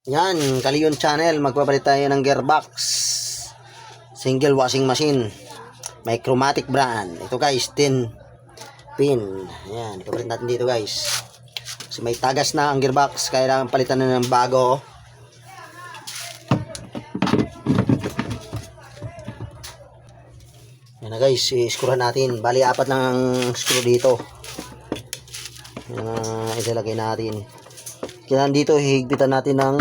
Yan, Kaliyon Channel, magpapalit tayo ng gearbox. Single washing machine. Micromatic brand. Ito guys, 10 pin. Yan, ipapalit natin dito guys. Kasi may tagas na ang gearbox, kailangan palitan na ng bago. Yan na guys, i-screwhan natin. Bali, 4 lang ang screw dito. Ilalagay natin. Kailangan dito hihigpitan natin ng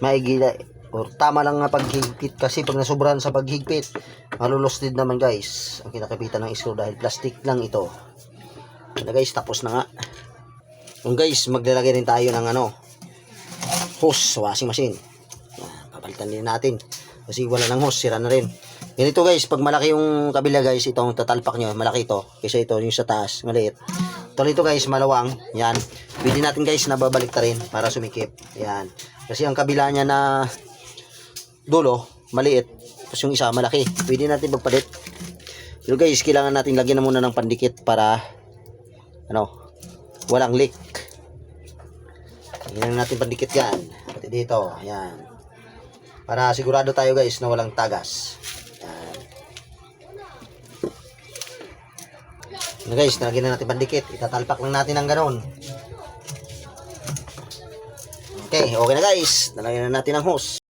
maigila or tama lang nga paghigpit, kasi pag nasubrahan sa paghigpit malulosted naman guys ang kinakapitan ng screw dahil plastic lang ito. Ano guys, tapos na nga. Yung guys, maglalagay rin tayo ng hose washing machine. Papalitan din natin kasi wala ng hose, sira na rin. Ganito guys, pag malaki yung kabila guys, itong tatalpak nyo, malaki ito kaysa ito yung sa taas, maliit. Ito guys, malawang. Yan. Pwede natin guys nababalik ta rin para sumikip. Yan. Kasi ang kabila niya na dulo, maliit. Tapos yung isa, malaki. Pwede natin magpalit. Pero guys, kailangan natin lagyan na muna ng pandikit para walang leak. Lagyan natin pandikit yan. Pati dito. Yan. Para sigurado tayo guys na walang tagas. Yan guys, nalagyan na natin pandikit. Itatalpak lang natin ng ganon. Okay na guys. Nalagyan na natin ang hose.